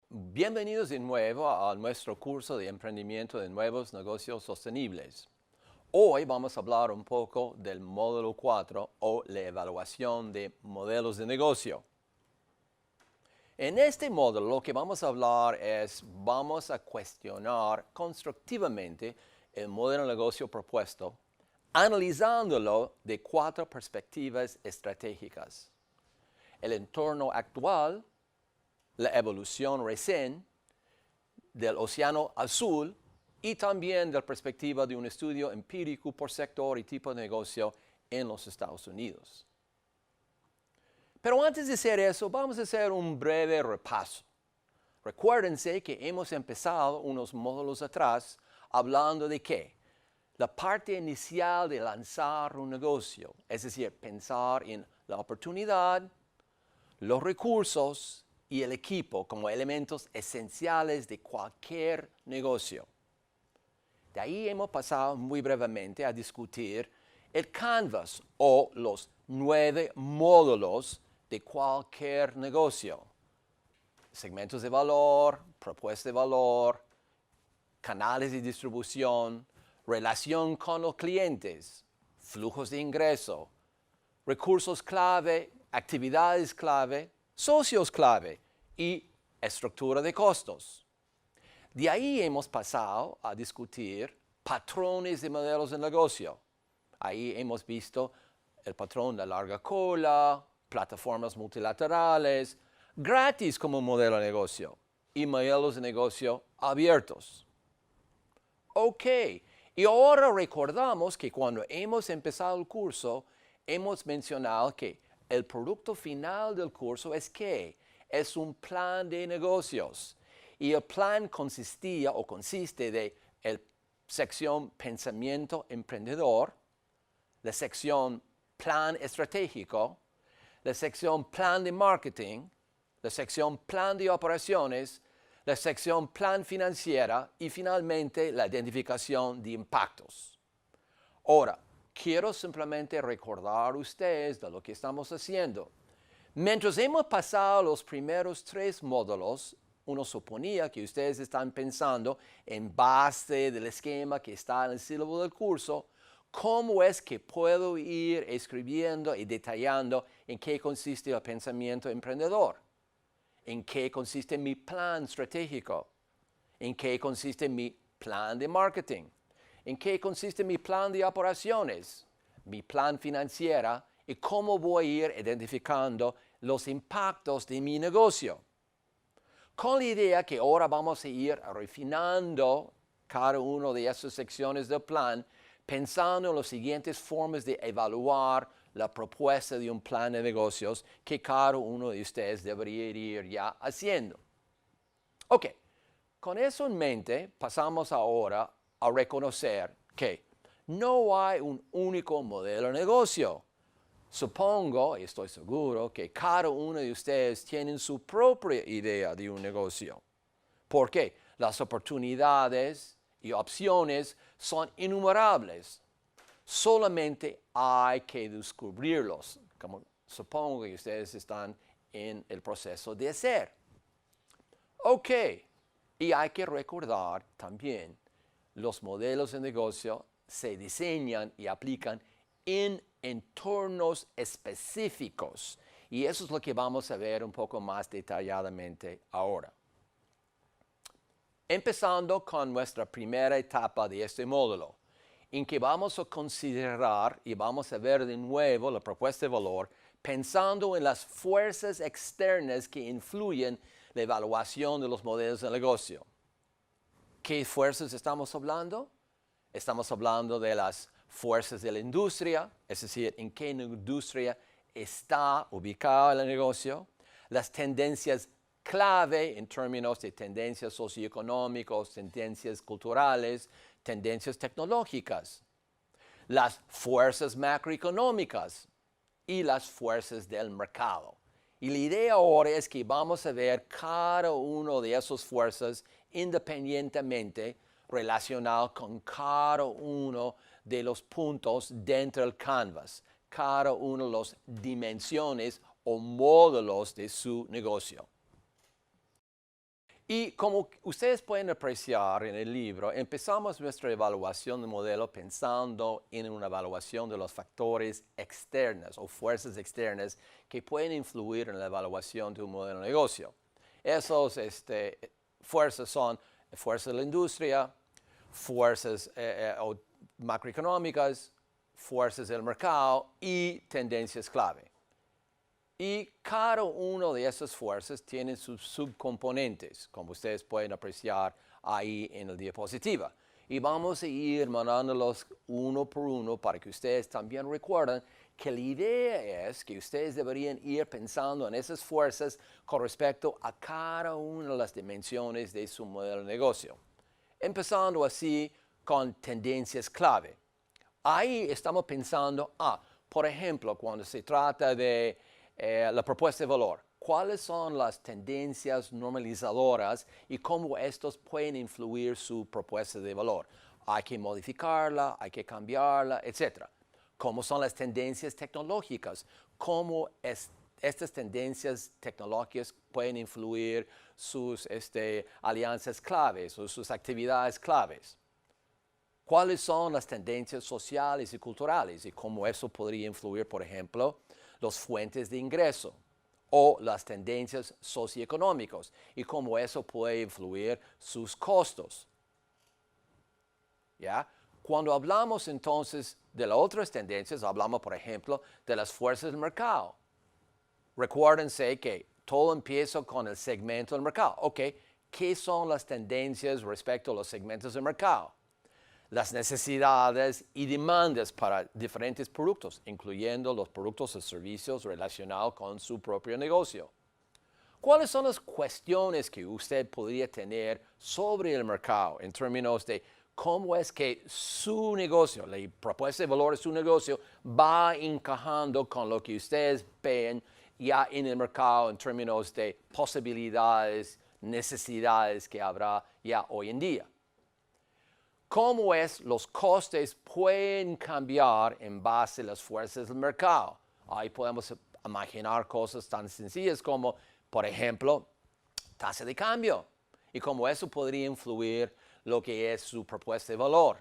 Bienvenidos de nuevo a nuestro curso de emprendimiento de nuevos negocios sostenibles. Hoy vamos a hablar un poco del módulo 4 o la evaluación de modelos de negocio. En este módulo lo que vamos a hablar es, vamos a cuestionar constructivamente el modelo de negocio propuesto, analizándolo de 4 perspectivas estratégicas: el entorno actual, la evolución recién, del océano azul y también de la perspectiva de un estudio empírico por sector y tipo de negocio en los Estados Unidos. Pero antes de hacer eso, vamos a hacer un breve repaso. Recuérdense que hemos empezado unos módulos atrás hablando de qué. La parte inicial de lanzar un negocio, es decir, pensar en la oportunidad, los recursos y el equipo como elementos esenciales de cualquier negocio. De ahí hemos pasado muy brevemente a discutir el canvas o los 9 módulos de cualquier negocio: segmentos de valor, propuesta de valor, canales de distribución, relación con los clientes, flujos de ingreso, recursos clave, actividades clave, socios clave y estructura de costos. De ahí hemos pasado a discutir patrones de modelos de negocio. Ahí hemos visto el patrón de larga cola, plataformas multilaterales, gratis como modelo de negocio y modelos de negocio abiertos. Ok, y ahora recordamos que cuando hemos empezado el curso, hemos mencionado que el producto final del curso es ¿qué? Es un plan de negocios. Y el plan consiste de la sección Pensamiento Emprendedor, la sección Plan Estratégico, la sección Plan de Marketing, la sección Plan de Operaciones, la sección Plan Financiera y finalmente la identificación de impactos. Ahora, quiero simplemente recordar a ustedes de lo que estamos haciendo. Mientras hemos pasado los primeros 3 módulos, uno suponía que ustedes están pensando en base del esquema que está en el sílabo del curso, cómo es que puedo ir escribiendo y detallando en qué consiste el pensamiento emprendedor, en qué consiste mi plan estratégico, en qué consiste mi plan de marketing, en qué consiste mi plan de operaciones, mi plan financiero y cómo voy a ir identificando los impactos de mi negocio. Con la idea que ahora vamos a ir refinando cada una de esas secciones del plan, pensando en las siguientes formas de evaluar la propuesta de un plan de negocios que cada uno de ustedes debería ir ya haciendo. Ok, con eso en mente, pasamos ahora a reconocer que no hay un único modelo de negocio. Supongo y estoy seguro que cada uno de ustedes tiene su propia idea de un negocio. ¿Por qué? Las oportunidades y opciones son innumerables. Solamente hay que descubrirlos, como supongo que ustedes están en el proceso de hacer. Ok, y hay que recordar también, los modelos de negocio se diseñan y aplican en entornos específicos. Y eso es lo que vamos a ver un poco más detalladamente ahora. Empezando con nuestra primera etapa de este módulo, en que vamos a considerar y vamos a ver de nuevo la propuesta de valor pensando en las fuerzas externas que influyen la evaluación de los modelos de negocio. ¿Qué fuerzas estamos hablando? Estamos hablando de las fuerzas de la industria, es decir, en qué industria está ubicado el negocio, las tendencias clave en términos de tendencias socioeconómicas, tendencias culturales, tendencias tecnológicas, las fuerzas macroeconómicas y las fuerzas del mercado. Y la idea ahora es que vamos a ver cada una de esas fuerzas independientemente relacionado con cada uno de los puntos dentro del canvas, cada una de las dimensiones o módulos de su negocio. Y como ustedes pueden apreciar en el libro, empezamos nuestra evaluación del modelo pensando en una evaluación de los factores externos o fuerzas externas que pueden influir en la evaluación de un modelo de negocio. Esas fuerzas son fuerzas de la industria, fuerzas macroeconómicas, fuerzas del mercado y tendencias clave. Y cada una de esas fuerzas tiene sus subcomponentes, como ustedes pueden apreciar ahí en la diapositiva. Y vamos a ir mandándolos uno por uno para que ustedes también recuerden que la idea es que ustedes deberían ir pensando en esas fuerzas con respecto a cada una de las dimensiones de su modelo de negocio. Empezando así con tendencias clave. Ahí estamos pensando, por ejemplo, cuando se trata de la propuesta de valor, ¿cuáles son las tendencias normalizadoras y cómo estos pueden influir su propuesta de valor? Hay que modificarla, hay que cambiarla, etc. ¿Cómo son las tendencias tecnológicas? ¿Cómo estas tendencias tecnológicas pueden influir sus alianzas claves o sus actividades claves? ¿Cuáles son las tendencias sociales y culturales y cómo eso podría influir, por ejemplo, las fuentes de ingreso o las tendencias socioeconómicas y cómo eso puede influir sus costos? ¿Ya? Cuando hablamos entonces de las otras tendencias, hablamos, por ejemplo, de las fuerzas del mercado. Recuérdense que todo empieza con el segmento del mercado. Ok, ¿qué son las tendencias respecto a los segmentos del mercado? Las necesidades y demandas para diferentes productos, incluyendo los productos o servicios relacionados con su propio negocio. ¿Cuáles son las cuestiones que usted podría tener sobre el mercado en términos de cómo es que su negocio, la propuesta de valor de su negocio, va encajando con lo que ustedes ven ya en el mercado en términos de posibilidades, necesidades que habrá ya hoy en día? ¿Cómo es los costes pueden cambiar en base a las fuerzas del mercado? Ahí podemos imaginar cosas tan sencillas como, por ejemplo, tasa de cambio y cómo eso podría influir lo que es su propuesta de valor.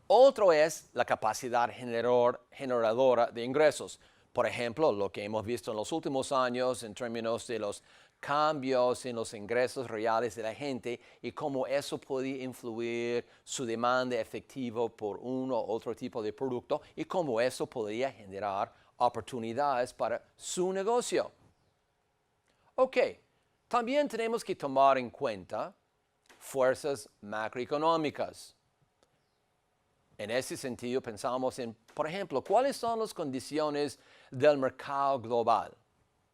Otro es la capacidad generadora de ingresos. Por ejemplo, lo que hemos visto en los últimos años en términos de los cambios en los ingresos reales de la gente y cómo eso puede influir su demanda efectiva por uno u otro tipo de producto y cómo eso podría generar oportunidades para su negocio. Ok, también tenemos que tomar en cuenta fuerzas macroeconómicas. En ese sentido, pensamos en, por ejemplo, ¿cuáles son las condiciones del mercado global?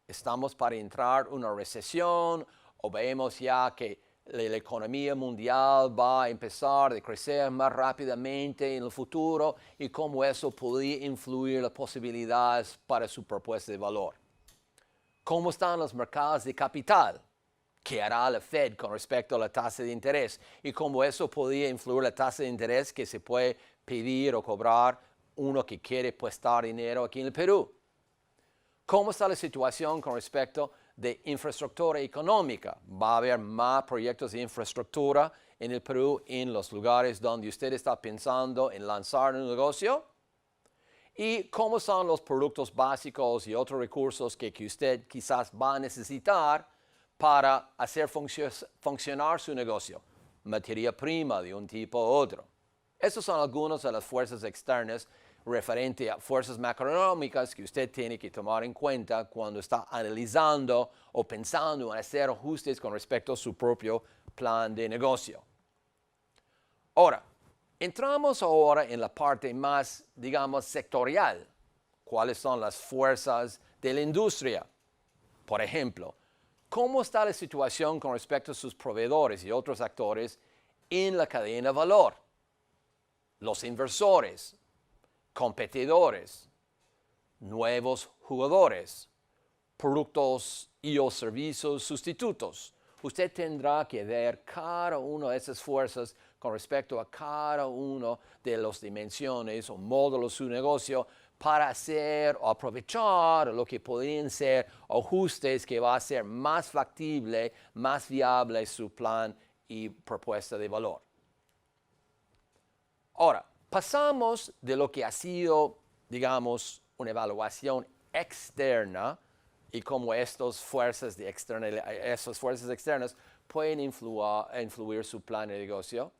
¿Estamos para entrar en una recesión o vemos ya que la economía mundial va a empezar a crecer más rápidamente en el futuro y cómo eso podría influir las posibilidades para su propuesta de valor? ¿Cómo están los mercados de capital? ¿Qué hará la Fed con respecto a la tasa de interés? Y cómo eso podría influir la tasa de interés que se puede pedir o cobrar uno que quiere prestar dinero aquí en el Perú. ¿Cómo está la situación con respecto de infraestructura económica? ¿Va a haber más proyectos de infraestructura en el Perú en los lugares donde usted está pensando en lanzar un negocio? ¿Y cómo son los productos básicos y otros recursos que usted quizás va a necesitar para hacer funcionar su negocio? Materia prima de un tipo u otro. Esas son algunas de las fuerzas externas referente a fuerzas macroeconómicas que usted tiene que tomar en cuenta cuando está analizando o pensando en hacer ajustes con respecto a su propio plan de negocio. Ahora, entramos ahora en la parte más, digamos, sectorial. ¿Cuáles son las fuerzas de la industria? Por ejemplo, ¿cómo está la situación con respecto a sus proveedores y otros actores en la cadena de valor? Los inversores, competidores, nuevos jugadores, productos y o servicios sustitutos. Usted tendrá que ver cada una de esas fuerzas con respecto a cada una de las dimensiones o módulos de su negocio para hacer o aprovechar lo que podrían ser ajustes que va a ser más factible, más viable su plan y propuesta de valor. Ahora, pasamos de lo que ha sido, digamos, una evaluación externa y cómo estas fuerzas externas pueden influir su plan de negocio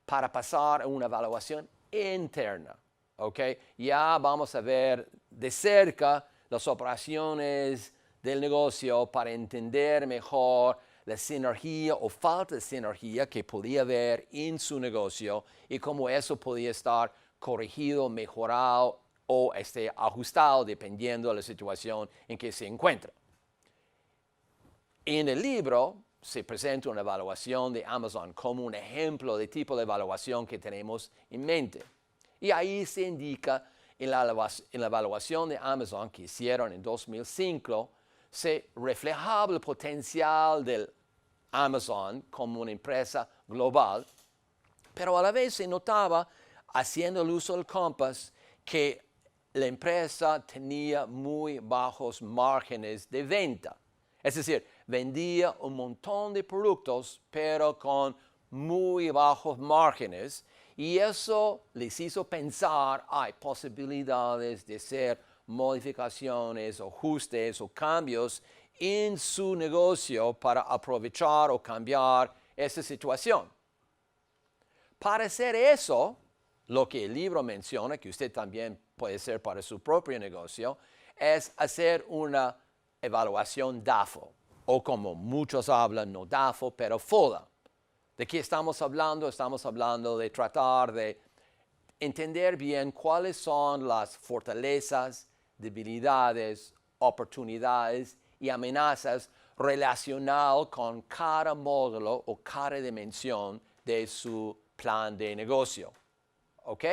para pasar a una evaluación interna. ¿Okay? Ya vamos a ver de cerca las operaciones del negocio para entender mejor la sinergia o falta de sinergia que podía haber en su negocio y cómo eso podía estar corregido, mejorado o ajustado dependiendo de la situación en que se encuentra. En el libro se presenta una evaluación de Amazon como un ejemplo de tipo de evaluación que tenemos en mente. Y ahí se indica en la evaluación de Amazon que hicieron en 2005, se reflejaba el potencial del Amazon como una empresa global, pero a la vez se notaba, haciendo el uso del compás, que la empresa tenía muy bajos márgenes de venta. Es decir, vendía un montón de productos, pero con muy bajos márgenes. Y eso les hizo pensar, hay posibilidades de hacer modificaciones, ajustes o cambios en su negocio para aprovechar o cambiar esa situación. Para hacer eso, lo que el libro menciona, que usted también puede hacer para su propio negocio, es hacer una evaluación DAFO, o como muchos hablan, no DAFO, pero FODA. ¿De qué estamos hablando? Estamos hablando de tratar de entender bien cuáles son las fortalezas, debilidades, oportunidades y amenazas relacionadas con cada módulo o cada dimensión de su plan de negocio. ¿Ok?